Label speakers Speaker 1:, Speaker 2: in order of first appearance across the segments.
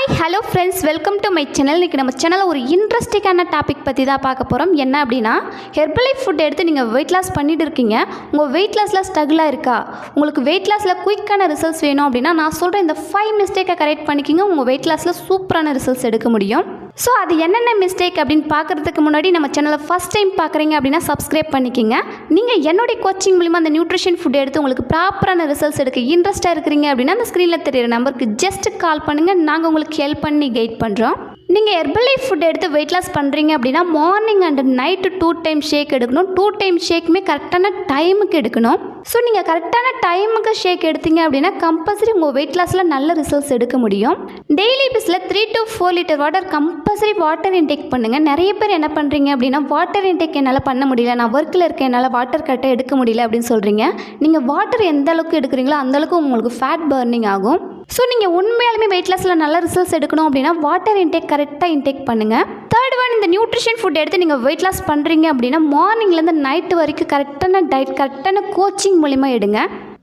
Speaker 1: Hi hello friends, welcome to my channel. இன்றைக்கி நம்ம சேனலில் ஒரு இன்ட்ரெஸ்டிங்கான டாபிக் பற்றி தான் பார்க்க போகிறோம். என்ன அப்படின்னா, ஹெர்பலைஃப் ஃபுட் எடுத்து நீங்கள் வெயிட் லாஸ் பண்ணிட்டு இருக்கீங்க. உங்கள் வெயிட் லாஸில் ஸ்ட்ரகிளாக இருக்கா? உங்களுக்கு வெயிட் லாஸில் குயிக்கான ரிசல்ட்ஸ் வேணும் அப்படின்னா நான் சொல்கிற இந்த 5 மிஸ்டேக்கை கரெக்ட் பண்ணிக்கிங்க. உங்கள் வெயிட் லாஸில் சூப்பரான ரிசல்ட்ஸ் எடுக்க முடியும். ஸோ அது என்னென்ன மிஸ்டேக் அப்படின்னு பார்க்குறதுக்கு முன்னாடி நம்ம சேனலை ஃபஸ்ட் டைம் பார்க்குறீங்க அப்படின்னா சப்ஸ்கிரைப் பண்ணிக்கிங்க. நீங்கள் என்னுடைய கோச்சிங் மூலிமா அந்த நியூட்ரிஷன் ஃபுட் எடுத்து உங்களுக்கு ப்ராப்பரான ரிசல்ட்ஸ் எடுக்க இன்ட்ரெஸ்ட்டாக இருக்கிறீங்க அப்படின்னா அந்த ஸ்க்ரீனில் தெரியிற நம்பருக்கு ஜஸ்ட் கால் பண்ணுங்கள். நாங்கள் உங்களுக்கு ஹெல்ப் பண்ணி கைட் பண்ணுறோம். நீங்கள் ஹெர்பலைஃப் ஃபுட் எடுத்து வெயிட் லாஸ் பண்ணுறீங்க அப்படின்னா மார்னிங் அண்ட் நைட்டு 2 டைம் ஷேக் எடுக்கணும். 2 டைம் ஷேக்குமே கரெக்டான டைமுக்கு எடுக்கணும். ஸோ நீங்கள் கரெக்டான டைமுக்கு ஷேக் எடுத்தீங்க அப்படின்னா கம்பல்சரி உங்கள் வெயிட் லாஸில் நல்ல ரிசல்ட்ஸ் எடுக்க முடியும். டெய்லி பேஸில் 3 to 4 litre water compulsory water intake பண்ணுங்கள். நிறைய பேர் என்ன பண்ணுறீங்க அப்படின்னா வாட்டர் இன்டேக் என்னால் பண்ண முடியல, நான் ஒர்க்கில் இருக்கேன், என்னால் வாட்டர் கரெக்டாக எடுக்க முடியல அப்படின்னு சொல்கிறீங்க. நீங்கள் வாட்டர் எந்த அளவுக்கு எடுக்கிறீங்களோ அந்தளவுக்கு உங்களுக்கு ஃபேட் பர்னிங் ஆகும். ஸோ நீங்கள் உண்மையாலுமே வெயிட் லாஸில் நல்ல ரிசல்ட்ஸ் எடுக்கணும் அப்படின்னா வாட்டர் இன்டேக் கரெக்டாக இன்டேக் பண்ணுங்கள். தேர்ட் ஒன், இந்த நியூட்ரிஷன் ஃபுட் எடுத்து நீங்கள் வெயிட் லாஸ் பண்ணுறீங்க அப்படின்னா மார்னிங்லேருந்து நைட்டு வரைக்கும் கரெக்டான டயட், கரெக்டான கோச்சிங் மூலிமா எடுங்க.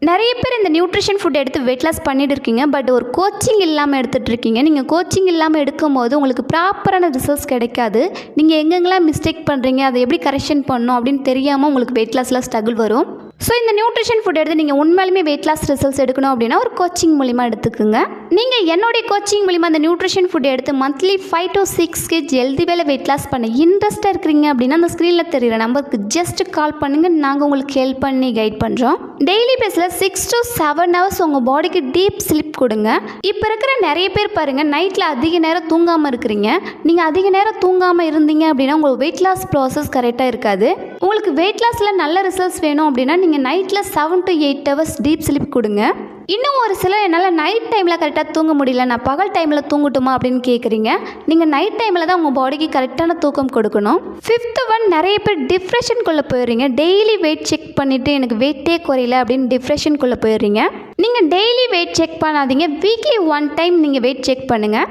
Speaker 1: நிறைய பேர் இந்த நியூட்ரிஷன் ஃபுட் எடுத்து வெயிட் லாஸ் பண்ணிட்டு இருக்கீங்க, பட் ஒரு கோச்சிங் இல்லாமல் எடுத்துகிட்டு இருக்கீங்க. நீங்கள் கோச்சிங் இல்லாமல் எடுக்கும் போது உங்களுக்கு ப்ராப்பரான ரிசல்ட்ஸ் கிடைக்காது. நீங்கள் எங்கெங்கெல்லாம் மிஸ்டேக் பண்ணுறீங்க, அதை எப்படி கரெக்ஷன் பண்ணணும் அப்படின்னு தெரியாமல் உங்களுக்கு வெயிட் லாஸில் ஸ்ட்ரகிள் வரும். ஸோ இந்த நியூட்ரிஷன் ஃபுட் எடுத்து நீங்கள் உண்மையாலுமே வெயிட் லாஸ் ரிசல்ட்ஸ் எடுக்கணும் அப்படின்னா ஒரு கோச்சிங் மூலிமா எடுத்துக்கோங்க. நீங்கள் என்னுடைய கோச்சிங் மூலிமா அந்த நியூட்ரிஷன் ஃபுட் எடுத்து மந்த்லி 5 to 6 kg ஹெல்தி வேலை வெயிட் லாஸ் பண்ண இன்ட்ரெஸ்ட்டாக இருக்கிறீங்க அப்படின்னா அந்த ஸ்க்ரீனில் தெரிகிற நம்பருக்கு ஜஸ்ட் கால் பண்ணுங்கள். நாங்கள் உங்களுக்கு ஹெல்ப் பண்ணி கைட் பண்ணுறோம். டெய்லி பேஸில் 6 to 7 hours உங்கள் பாடிக்கு டீப் ஸ்லீப் கொடுங்க. இப்போ இருக்கிற நிறைய பேர் பாருங்கள், நைட்டில் அதிக நேரம் தூங்காமல் இருக்கிறீங்க. நீங்கள் அதிக நேரம் தூங்காமல் இருந்தீங்க அப்படின்னா உங்களுக்கு வெயிட் லாஸ் ப்ராசஸ் கரெக்டாக இருக்காது. உங்களுக்கு வெயிட் லாஸில் நல்ல ரிசல்ட்ஸ் வேணும் அப்படின்னா நீங்கள் நைட்டில் 7 to 8 hours டீப் ஸ்லீப் கொடுங்க. இன்னும் ஒரு சிலர் என்னால் நைட் டைமில் கரெக்டாக தூங்க முடியல, நான் பகல் டைமில் தூங்கட்டுமா அப்படின்னு கேட்குறீங்க. நீங்கள் நைட் டைமில் தான் உங்கள் பாடிக்கு கரெக்டான தூக்கம் கொடுக்கணும். 5th ஒன், நிறைய பேர் டிப்ரெஷனுக்குள்ளே போயிடுறீங்க. டெய்லி வெயிட் செக் பண்ணிவிட்டு எனக்கு வெயிட்டே குறையல அப்படின்னு டிப்ரெஷனுக்குள்ளே போயிடுறீங்க. நீங்கள் டெய்லி வெயிட் செக் பண்ணாதீங்க, வீக்லி 1 டைம் நீங்கள் வெயிட் செக் பண்ணுங்கள்.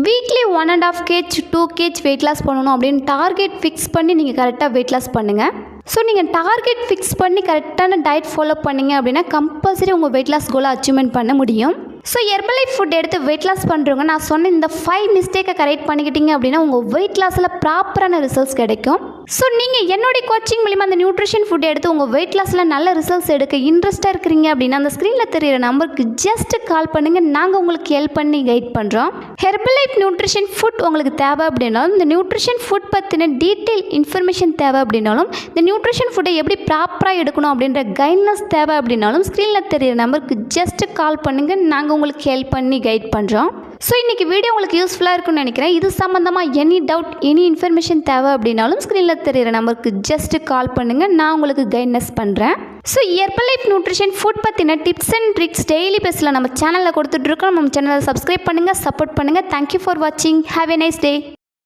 Speaker 1: Weekly 1.5 kg 2 kg weight loss பண்ணணும் அப்படின்னு டார்கெட் ஃபிக்ஸ் பண்ணி நீங்கள் கரெக்டாக வெயிட் லாஸ் பண்ணுங்கள். ஸோ நீங்கள் டார்கெட் ஃபிக்ஸ் பண்ணி கரெக்டான டயட் ஃபாலோ பண்ணிங்க அப்படின்னா கம்பல்சரி உங்கள் வெயிட் லாஸ் கோலை அச்சீவ்மெண்ட் பண்ண முடியும். ஸோ ஹெர்பலைஃப் ஃபுட் எடுத்து வெயிட் லாஸ் பண்ணுறவங்க நான் சொன்ன இந்த 5 மிஸ்டேக்கை கரெக்ட் பண்ணிக்கிட்டீங்க அப்படின்னா உங்கள் வெயிட் லாஸில் ப்ராப்பரான ரிசல்ட்ஸ் கிடைக்கும். ஸோ நீங்கள் என்னுடைய கோச்சிங் மூலிமா அந்த நியூட்ரிஷன் ஃபுட் எடுத்து உங்கள் வெயிட் லாஸில் நல்ல ரிசல்ட்ஸ் எடுக்க இன்ட்ரெஸ்ட்டாக இருக்கிறீங்க அப்படின்னா அந்த ஸ்க்ரீனில் தெரியிற நம்பருக்கு ஜஸ்ட் கால் பண்ணுங்கள். நாங்கள் உங்களுக்கு ஹெல்ப் பண்ணி கைட் பண்ணுறோம். ஹெர்பலைஃப் நியூட்ரிஷன் ஃபுட் உங்களுக்கு தேவை அப்படின்னாலும், இந்த நியூட்ரிஷன் ஃபுட் பற்றின டீட்டெயில் இன்ஃபர்மேஷன் தேவை அப்படின்னாலும், இந்த நியூட்ரிஷன் ஃபுட்டை எப்படி ப்ராப்பராக எடுக்கணும் அப்படின்ற கைட்னஸ் தேவை அப்படின்னாலும் ஸ்க்ரீனில் தெரியிற நம்பருக்கு ஜஸ்ட் கால் பண்ணுங்கள். நாங்கள் உங்களுக்கு ஹெல்ப் பண்ணி கைட் பண்ணுறோம். ஸோ இன்றைக்கி வீடியோ உங்களுக்கு யூஸ்ஃபுல்லாக இருக்குன்னு நினைக்கிறேன். இது சம்மந்தமாக எனி டவுட், எனி இன்ஃபர்மேஷன் தேவை அப்படின்னாலும் ஸ்க்ரீனில் தெரியிற நம்பருக்கு ஜஸ்ட் கால் பண்ணுங்கள். நான் உங்களுக்கு கைட்னஸ் பண்ணுறேன். ஸோ ஹெர்பலைஃப் நியூட்ரிஷன் ஃபுட் பற்றின டிப்ஸ் அண்ட் ட்ரிக்ஸ் டெய்லி பேஸில் நம்ம சேனலில் கொடுத்துட்ருக்கோம். நம்ம சேனலை சப்ஸ்கிரைப் பண்ணுங்கள், சப்போர்ட் பண்ணுங்கள். தேங்க்யூ ஃபார் வாட்சிங். Have a nice day.